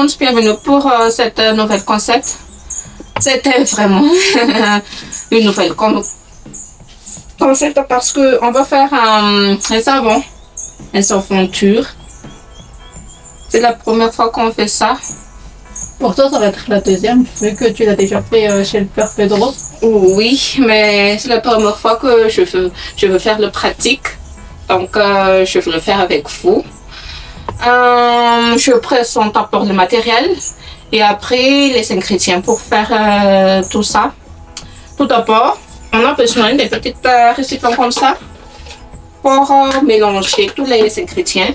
monde, bienvenue pour cette nouvelle concept. C'était vraiment une nouvelle concept parce que on va faire un savon, un savon pur. C'est la première fois qu'on fait ça. Pour toi, ça va être la deuxième, vu que tu l'as déjà fait chez le Père Pedro. Oui, mais c'est la première fois que je veux faire le pratique. Donc, je veux le faire avec vous. Je présente d'abord le matériel et après les ingrédients pour faire tout ça. Tout d'abord, on a besoin de petits récipients comme ça pour mélanger tous les ingrédients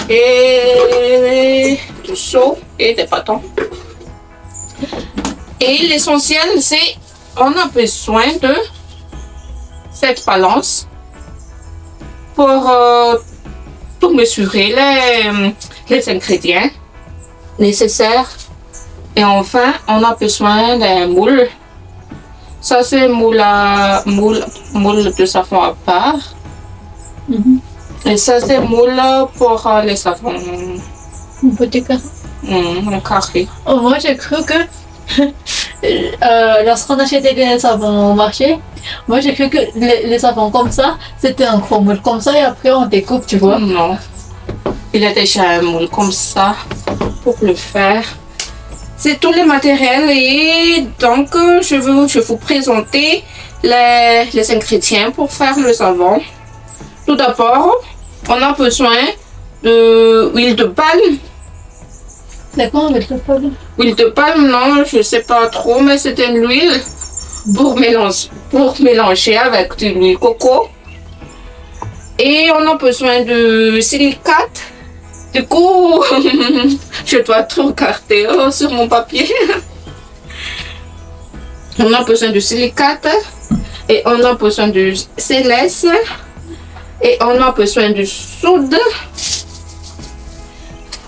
et du seau et des bâtons. Et l'essentiel, c'est on a besoin de cette balance pour tout mesurer les ingrédients nécessaires. Et enfin, on a besoin d'un moule. Ça, c'est moule de savon à part. Et ça, c'est moule pour les savons. Un petit carré. Un carré. Oh, moi, j'ai cru que lorsqu'on achetait les savons au marché, moi j'ai cru que les savons comme ça, c'était un gros moule comme ça et après on découpe, tu vois. Non, il y a déjà un moule comme ça pour le faire. C'est tous les matériels et donc je vais vous présenter les ingrédients pour faire le savon. Tout d'abord, on a besoin d'huile de palme. C'est quoi avec le palme? Huile de palme, non, je sais pas trop, mais c'est une huile pour mélanger avec de l'huile coco. Et on a besoin de silicate. Du coup, je dois tout regarder sur mon papier. On a besoin de silicate et on a besoin de céleste et on a besoin de soude.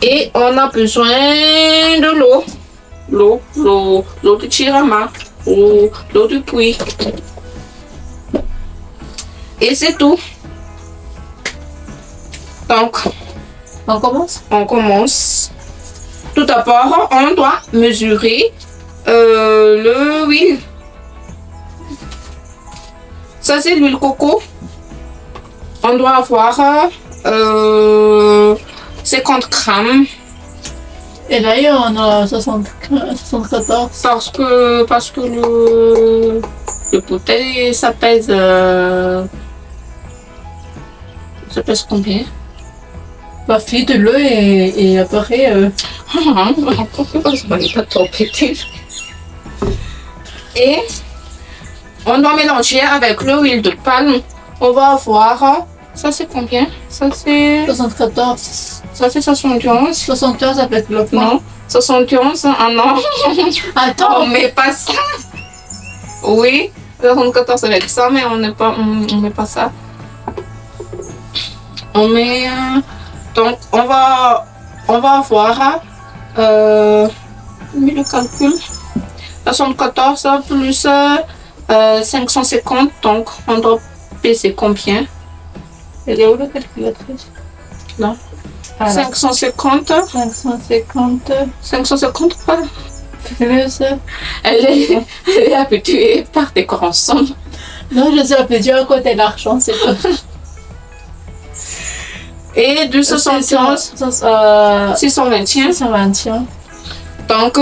Et on a besoin de l'eau de Tirama ou l'eau du puits. Et c'est tout. Donc, On commence? on commence. Tout d'abord, on doit mesurer l'huile. Ça, c'est l'huile coco. On doit avoir 50 grammes. Et là, on a 74. Parce que le bouteille, ça pèse combien? Bah, file-le et après. Et on doit mélanger avec l'huile de palme. On va avoir. Ça, c'est combien? Ça, c'est 74. Ça, c'est 71. 75 avec le fond. Non, 71. Ah non. Attends, On met pas ça. Oui, 74 avec ça, mais on met pas ça. On met. Donc, on va avoir. Le calcul. 74 plus 550. Donc, on doit peser combien? elle est où la calculatrice? Là. Ah, 550. 550 pas. Plus. Elle est habituée par des grands sommes. Non, je suis habituée à côté de l'argent, c'est tout. Et de 71, 621. 621. Donc,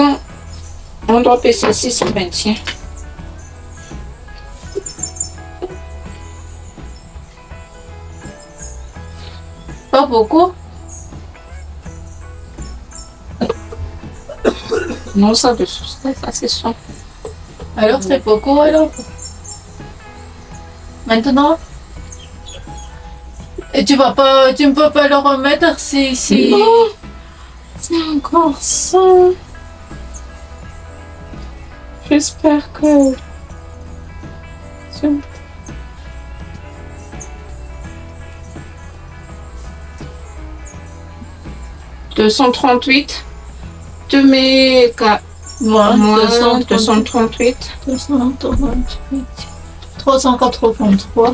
on doit peser 621. Pas beaucoup. Non, ça c'est ça. Alors c'est beaucoup alors. Maintenant. Et tu ne peux pas le remettre si. Non, c'est encore ça. J'espère que. 238 de mes cas. Moins 238. 383.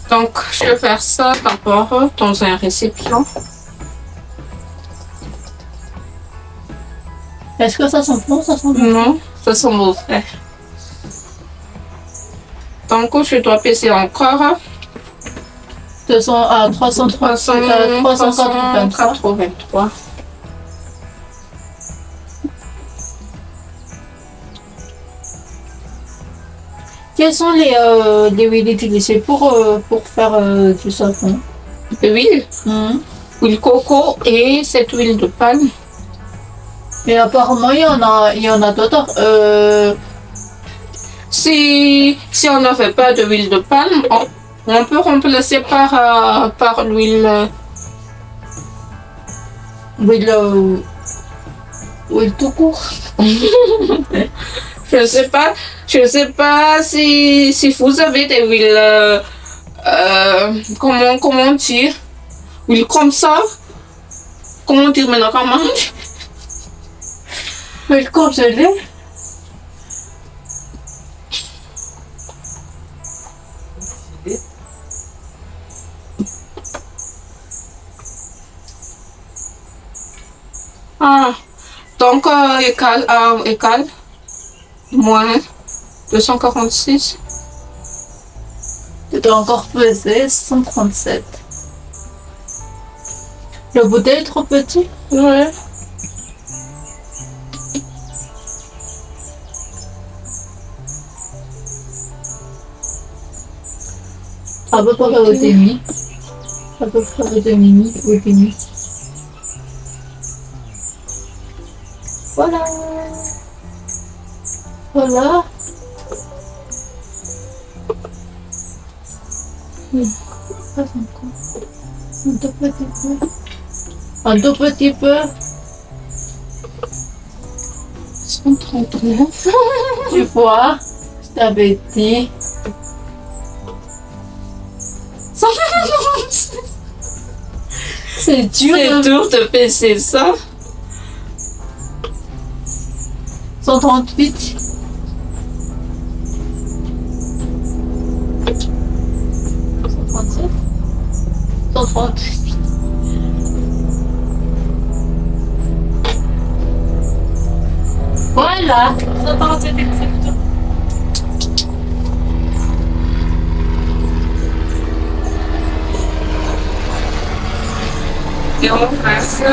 Donc, je vais faire ça d'abord dans un récipient. Est-ce que ça sent bon, ça sent bon? Non, ça sent mauvais. Donc, je dois peser encore 200 à 383. 383. Quelles sont les huiles utilisées pour faire du savon? Huile, huile coco et cette huile de palme. Et apparemment, il y en a d'autres. Si on n'avait pas de huile de palme, on peut remplacer par l'huile. Huile tout court. Je sais pas si vous avez des huiles, comment dire, huile comme ça. Comment dire maintenant, comment? Huile congelée. Ah, donc égal, moins 246. Tu dois encore peser 137. Le bouteille est trop petit. Ouais. À peu près au demi. À peu près au demi. Voilà. Voilà. Pas encore. Un tout petit peu. Un tout petit peu. 139. Tu vois, je t'avais dit. 140. C'est dur. C'est dur de peser ça. 138. 137. 138. Voilà. 137 exactement. Et on passe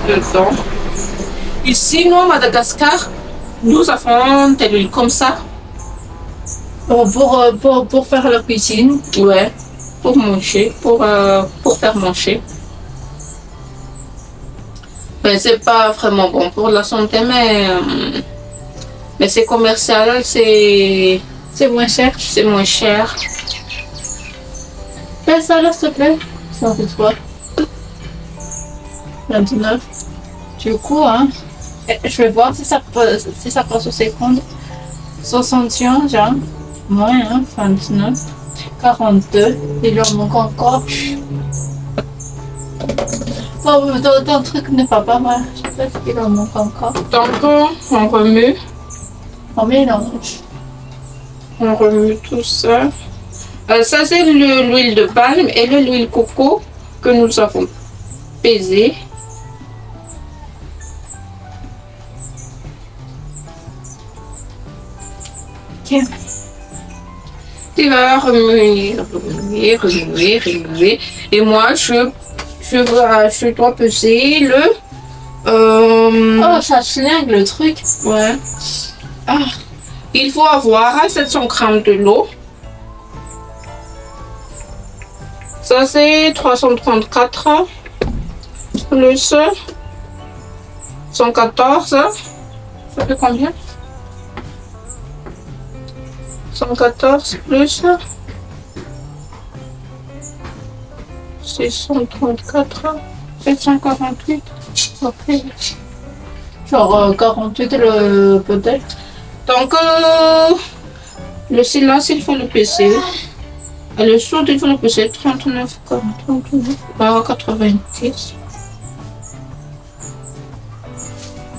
dedans. Ici, nous, à Madagascar, nous avons de l'huile comme ça. Pour faire la cuisine. Ouais. Pour manger, pour faire manger. Mais c'est pas vraiment bon pour la santé, mais c'est commercial, c'est moins cher. c'est moins cher. Fais ça là, s'il te plaît. Ça fait quoi? 29. Du coup, hein, je vais voir si ça passe au secondes. 71, hein, moins, hein, 29. 42. Il en manque encore. Ton truc n'est pas mal. Je sais pas s'il en manque encore. Donc on remue. On mélange. On remue tout ça. Ça c'est l'huile de palme et l'huile coco que nous avons pesé. Ok. Tu vas remuer. Et moi je dois peser le. Oh, ça schlingue le truc. Ouais. Ah. Il faut avoir 700 grammes de l'eau. Ça c'est 334 plus 114. Ça fait combien? 114 plus 634, 748. Ok. Genre 48 le peut-être. Donc le silence il faut le peser. Et le soude il faut le peser 39, 90.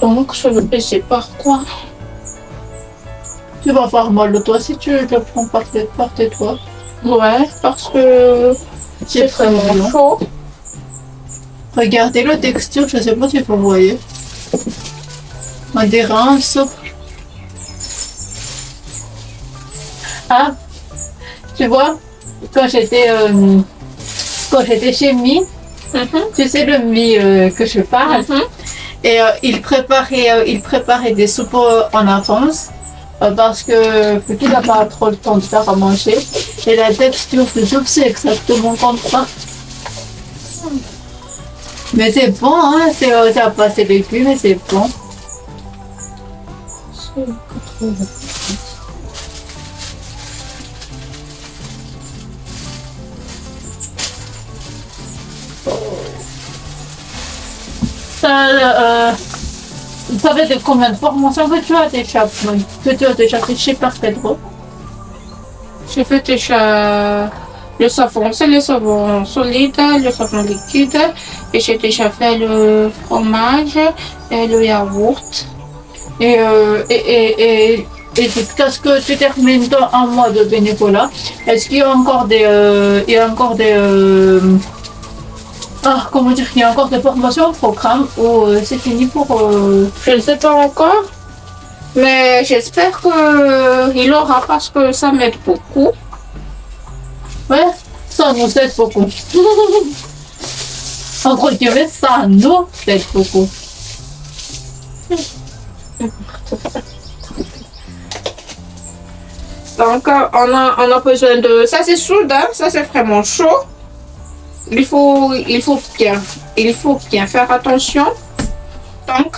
Donc je vais le peser par quoi? Tu vas avoir mal de toi si tu le prends par tes doigts. Ouais, parce que c'est vraiment chaud. Regardez la texture, je sais pas si vous voyez. On dirait un soupe. Ah, tu vois, quand j'étais chez Mi, tu sais le Mi que je parle, et il préparait des soupes en avance parce que petit n'a pas trop le temps de faire à manger. Et la texture de soupe, c'est exactement comme ça. Mais c'est bon, hein, ça passe les légumes, mais c'est bon. Ça fait de combien de formations que tu as déjà, fait chez Pedro? J'ai fait déjà le savon, c'est le savon solide, le savon liquide. Et j'ai déjà fait le fromage et le yaourt. Et jusqu'à ce que tu termines ton un mois de bénévolat, est-ce qu'il y a encore comment dire, il y a encore des formations au programme ou c'est fini pour... Je ne sais pas encore, mais j'espère qu'il aura parce que ça m'aide beaucoup. Ouais, ça nous aide beaucoup. Entre guillemets, ça nous aide beaucoup. Donc, on a besoin de... Ça, c'est soudain, ça, c'est vraiment chaud. Il faut bien faire attention. Donc,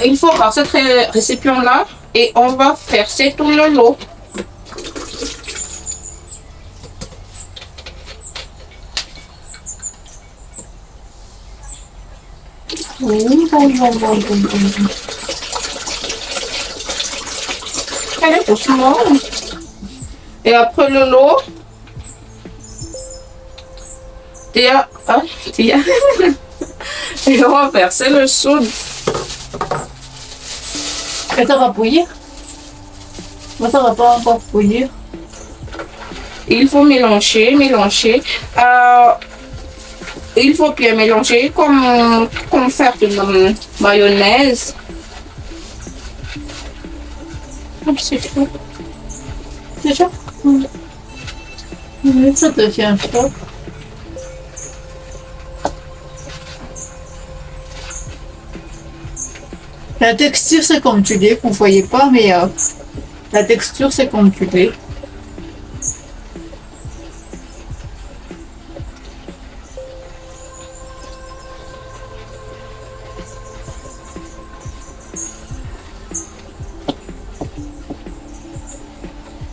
il faut avoir cette récipient-là et on va verser tout le lot. Allez, doucement. Et après le lot, et on va verser le soude. Et ça va bouillir? Mais ça va pas encore bouillir. Il faut mélanger. Il faut bien mélanger comme faire de la mayonnaise. C'est chaud. C'est chaud? Ça devient chaud. La texture c'est comme tu l'es, vous ne voyez pas, mais la texture c'est comme tu l'es.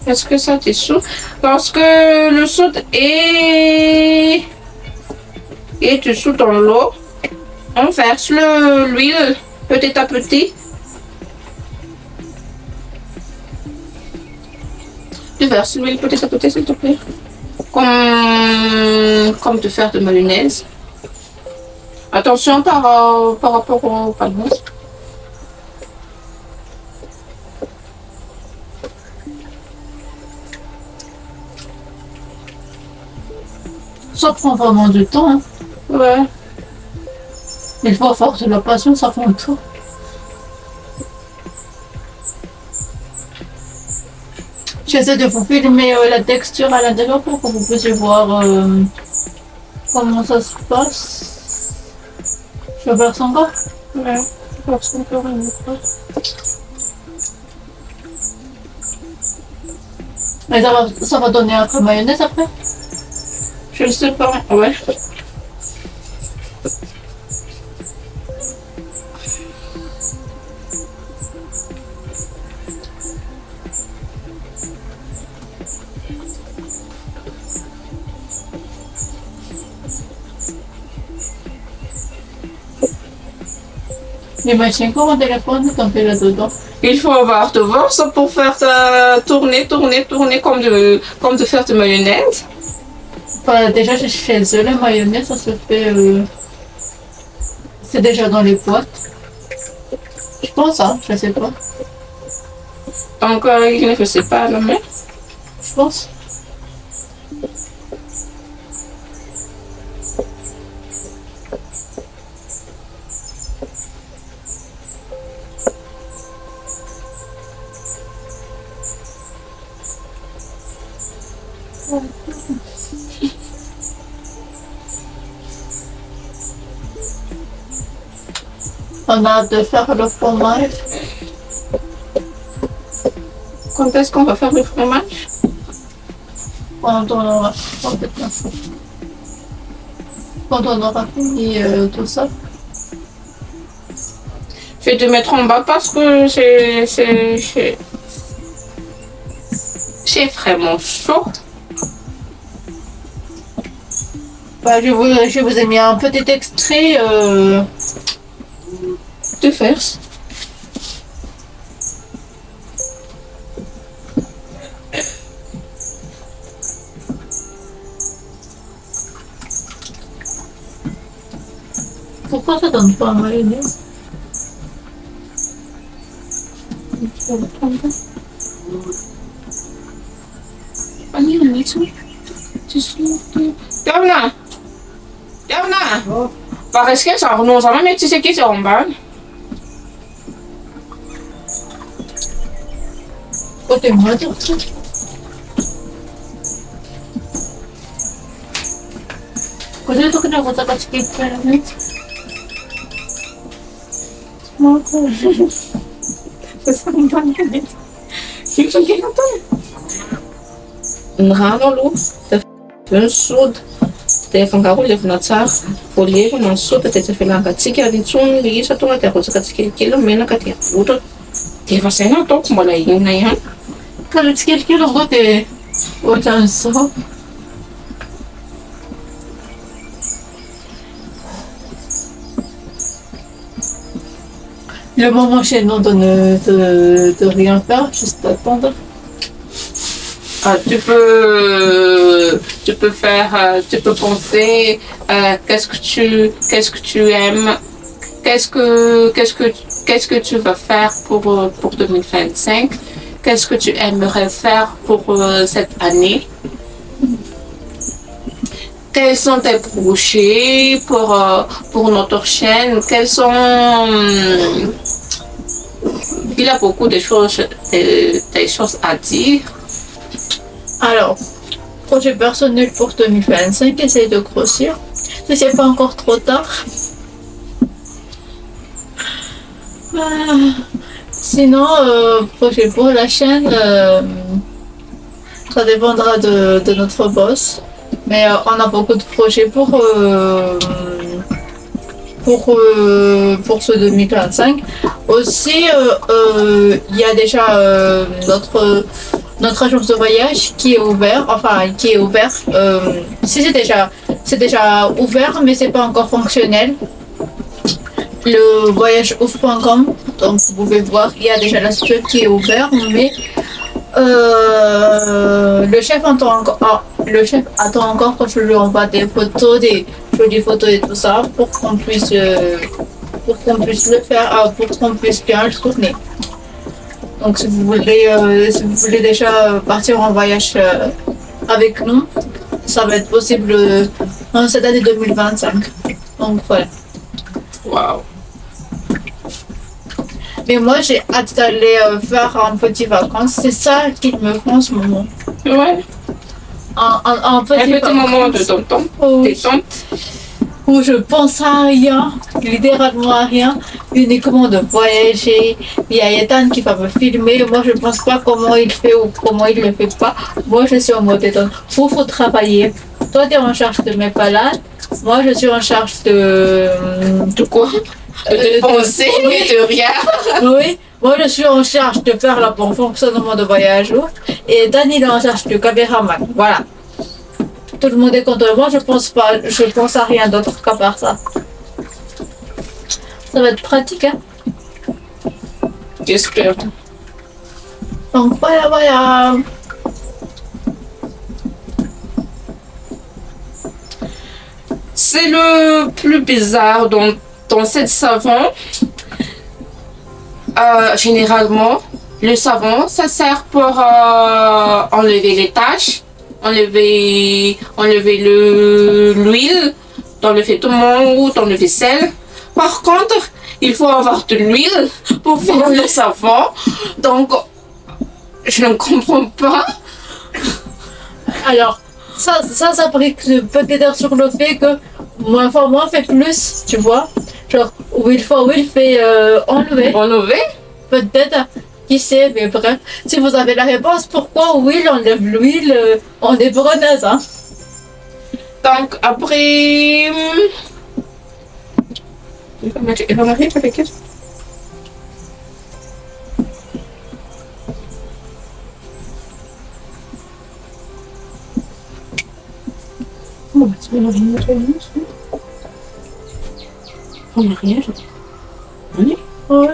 Est-ce que ça t'essouffle? Lorsque le soude est dessous dans l'eau, on verse l'huile petit à petit. Tu verses l'huile petit à petit, s'il te plaît. Comme de faire de mayonnaise. Attention par rapport au panneau. Ça prend vraiment du temps. Hein. Ouais. Il faut avoir de la patience, ça prend le temps. J'essaie de vous filmer la texture à l'intérieur pour que vous puissiez voir comment ça se passe. Je vais faire ça encore? Ouais, je verse encore une fois. Mais ça va donner un peu de mayonnaise après? Je ne sais pas, ouais. Imagine comment téléphone quand tu es là-dedans. Il faut avoir devant ça pour faire tourner comme de faire de mayonnaise. Enfin, déjà chez eux, la mayonnaise, ça se fait... c'est déjà dans les boîtes. Je pense, hein, je sais pas. Donc, il ne faisait pas à la main. Je pense. On a hâte de faire le fromage. Quand est-ce qu'on va faire le fromage? Quand on aura fini tout ça. Je vais te mettre en bas parce que j'ai vraiment chaud. Bah, je vous ai mis un petit extrait de farce. Pourquoi ça donne pas un mayonnaise? Devna! Parece que só não usava mesmo isso aqui, seu homem. Côté moi, Côté tu kena kota kecil banget. Nrano aloha sody dia afangaro levina tsara vao levina ny sody dia tsy afilangatsika intsony le isa tonga dia arotsaka tsikelikely menaka dia avotra dia efa izay no ataoko mbola inona ihany. Karaha tsikelikely avao dia ohatran'izao. Le moment chez nous de rien faire, juste attendre. Tu peux faire, tu peux penser qu'est-ce que tu aimes, qu'est-ce que tu vas faire pour 2025, qu'est-ce que tu aimerais faire pour cette année, quels sont tes projets pour notre chaîne, quels sont il a beaucoup de choses, des choses à dire. Alors, projet personnel pour 2025, essaye de grossir. Si c'est pas encore trop tard. Sinon, projet pour la chaîne, ça dépendra de notre boss. Mais on a beaucoup de projets pour ce 2025. Aussi, il y a déjà notre agence de voyage qui est ouvert, c'est déjà ouvert, mais c'est pas encore fonctionnel. Le voyageouvre.com, donc vous pouvez voir, il y a déjà la structure qui est ouverte, mais le chef attend encore que je lui envoie des photos, des jolies photos et tout ça pour qu'on puisse le faire, pour qu'on puisse bien le tourner. Donc si vous voulez déjà partir en voyage avec nous, ça va être possible en cette année 2025. Donc voilà. Waouh. Mais moi j'ai hâte d'aller faire un petit vacances. C'est ça qu'il me faut en ce moment. Ouais. Un petit moment de tonton, détente. Où je pense à rien, littéralement à rien, uniquement de voyager. Il y a Ethan qui va me filmer. Moi, je pense pas comment il fait ou comment il le fait pas. Moi, je suis en mode détente. Faut travailler. Toi, tu es en charge de mes balades. Moi, je suis en charge de quoi? De penser, mais de rien. Oui. Moi, je suis en charge de faire le bon fonctionnement de voyage. Et Dan, il est en charge du caméraman. Voilà. Tout le monde est contre moi, je pense à rien d'autre qu'à part ça. Ça va être pratique, hein? J'espère. Donc voilà. C'est le plus bizarre dans cette savon. Généralement, le savon, ça sert pour enlever les taches. Enlever l'huile dans le vêtement ou dans le vaisselle. Par contre, il faut avoir de l'huile pour faire le savon. Donc, je ne comprends pas. Alors, ça s'applique peut-être sur le fait que moins fait plus, tu vois. Genre, will for will fait enlever. Enlever. Peut-être, qui sait, mais bref. Si vous avez la réponse, pourquoi will enlève l'huile en hébrenaise, hein? Donc, après... Il va marier avec elle. Oh, c'est le mariage. Oui. Ouais.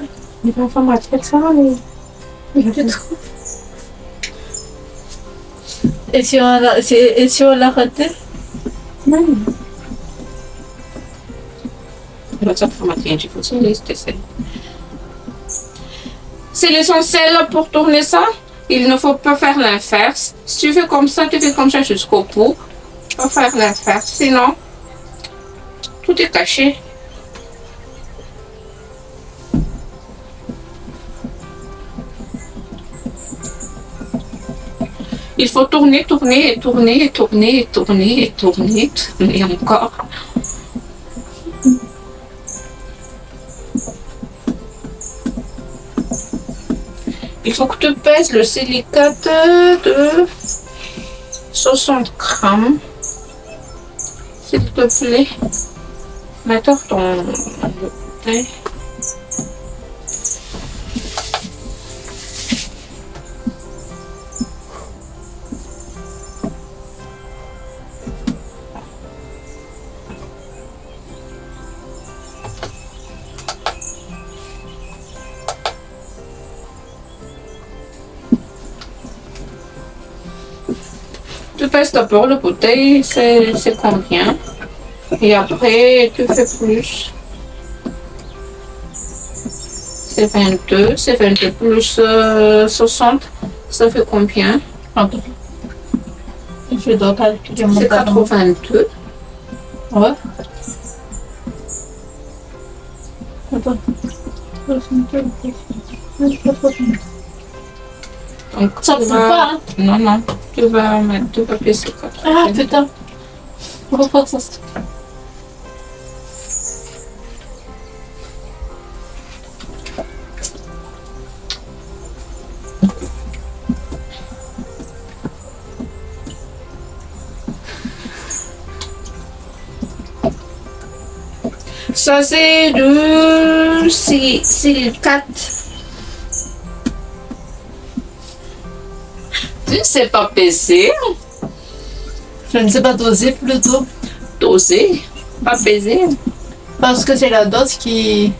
Il va faire ma tête, ça, mais... Et si on l'a raté? Non. Il va faire ma tête, il faut se laisser. C'est l'essentiel pour tourner ça. Il ne faut pas faire l'inverse. Si tu fais comme ça, tu fais comme ça jusqu'au bout. Pas faire l'inverse, sinon tout est caché. Il faut tourner, tourner, et tourner, et tourner, et tourner, et tourner, et encore. Il faut que tu pèses le silicate de 60 grammes. S'il te plaît. Mets-toi ton bouteille. Tu pèses d'abord la bouteille, c'est combien? Et après, tu fais plus. C'est 22 plus 60, ça fait combien? Attends. Je dois calculer mon C'est tableau. 82. Ouais. Attends. Donc, Ça tu ne vas- pas, hein? Non, tu vas baisser 80. Ah putain. On va faire ça. Ça, c'est du silicate. Tu ne sais pas peser, Je ne sais pas doser plutôt. doser, pas peser. Parce que c'est la dose qui...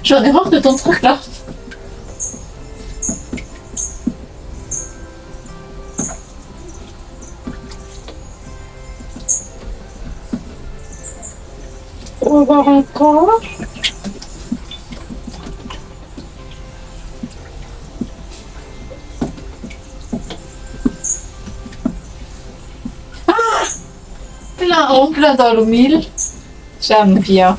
J'en ai marre de ton truc là. On va voir encore. Plein dans le mille. J'aime bien.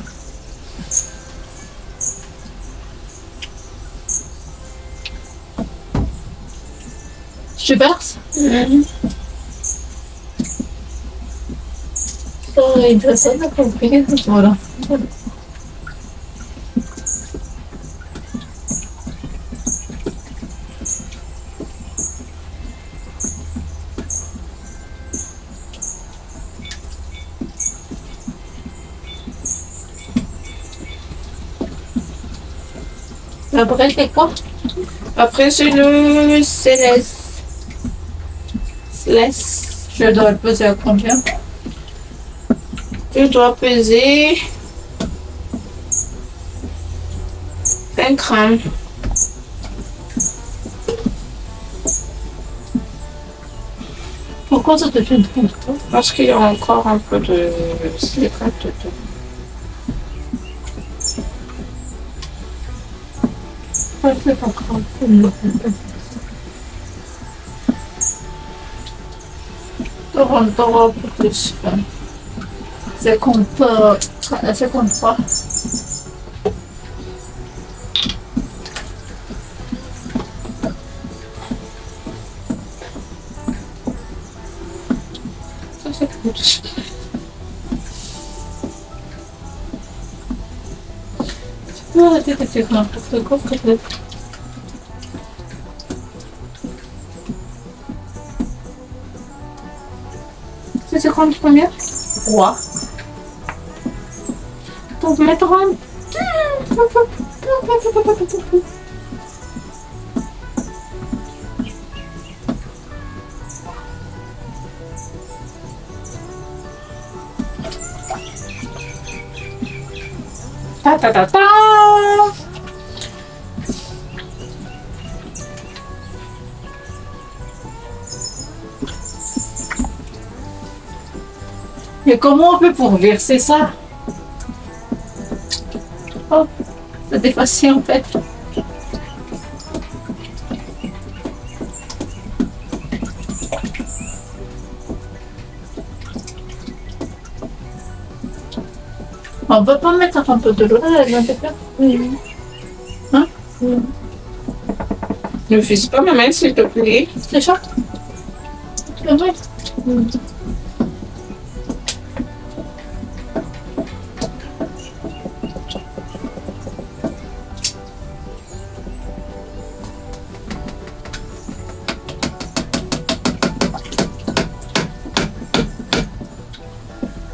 Je verse. Oh, intéressant, t'as compris. Voilà. Après, c'est quoi? Après, c'est le céleste. Céleste. Je dois le peser à combien? Tu dois peser 20 grammes. Pourquoi ça te fait trop? Parce qu'il y a encore un peu de silicate dedans. Ouais, c'est pas grave. T'auras un peu plus. 53. peux arrêter de faire n'importe quoi, peut-être. C'est quand combien? Roi. Pour mettre un... Ta ta ta ta. Mais comment on fait pour verser ça? Oh, c'était facile en fait. On peut pas mettre un peu de l'eau là, elle va te faire. Oui. Hein? Ne fais pas ma main, s'il te plaît. C'est ça? C'est vrai?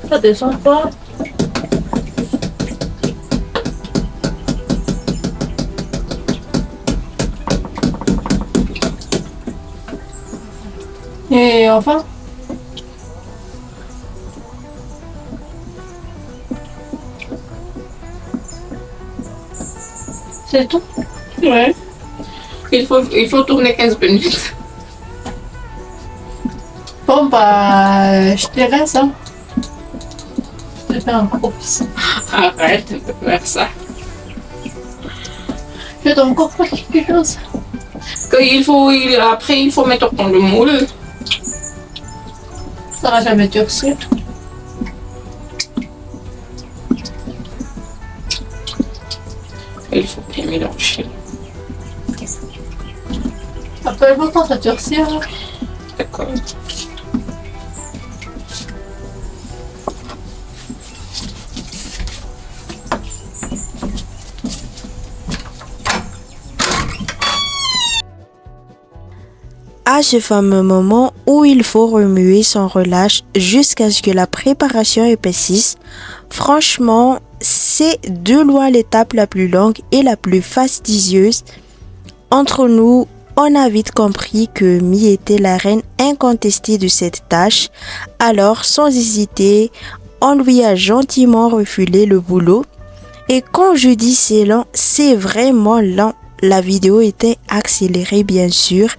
Ça descend pas. Et enfin, c'est tout. Ouais. Il faut tourner 15 minutes. Bon bah, je te laisse. Hein. Je te fais un gros bisou. Arrête de faire ça. Je dois encore faire quelque chose. Après, il faut mettre dans le moule. Ça va jamais durcir. Il faut bien mélanger. Appelle-moi quand ça durcir. D'accord. À ce fameux moment où il faut remuer sans relâche jusqu'à ce que la préparation épaississe, franchement, c'est de loin l'étape la plus longue et la plus fastidieuse. Entre nous, on a vite compris que Mi était la reine incontestée de cette tâche, alors sans hésiter, on lui a gentiment refilé le boulot. Et quand je dis c'est lent, c'est vraiment lent. La vidéo était accélérée bien sûr,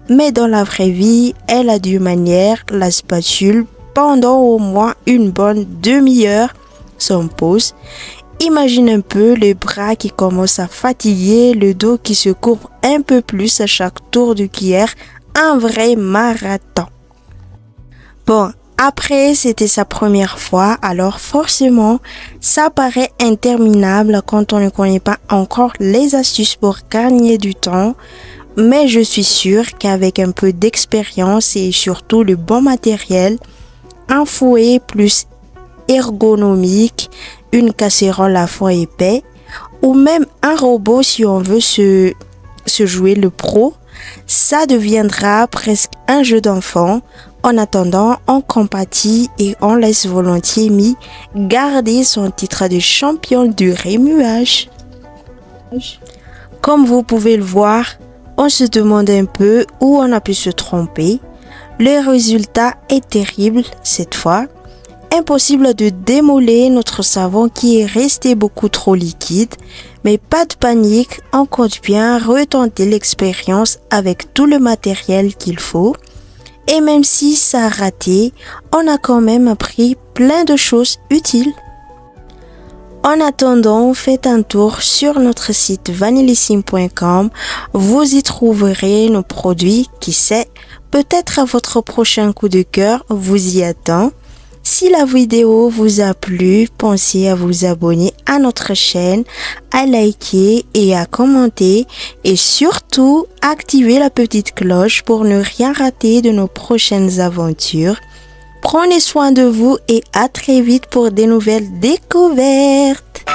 mais dans la vraie vie, elle a dû manier la spatule pendant au moins une bonne demi-heure sans pause. Imagine un peu les bras qui commencent à fatiguer, le dos qui se courbe un peu plus à chaque tour de cuillère, un vrai marathon. Bon, après c'était sa première fois, alors forcément ça paraît interminable quand on ne connaît pas encore les astuces pour gagner du temps, mais je suis sûre qu'avec un peu d'expérience et surtout le bon matériel, un fouet plus ergonomique, une casserole à fond épais ou même un robot si on veut se jouer le pro, ça deviendra presque un jeu d'enfant. En attendant, on compatit et on laisse volontiers Mi garder son titre de champion du remuage. Comme vous pouvez le voir, on se demande un peu où on a pu se tromper. Le résultat est terrible cette fois. Impossible de démoler notre savon qui est resté beaucoup trop liquide. Mais pas de panique, on compte bien retenter l'expérience avec tout le matériel qu'il faut. Et même si ça a raté, on a quand même appris plein de choses utiles. En attendant, faites un tour sur notre site vanillissime.com. Vous y trouverez nos produits. Qui sait, peut-être à votre prochain coup de cœur vous y attend. Si la vidéo vous a plu, pensez à vous abonner à notre chaîne, à liker et à commenter et surtout activer la petite cloche pour ne rien rater de nos prochaines aventures. Prenez soin de vous et à très vite pour des nouvelles découvertes.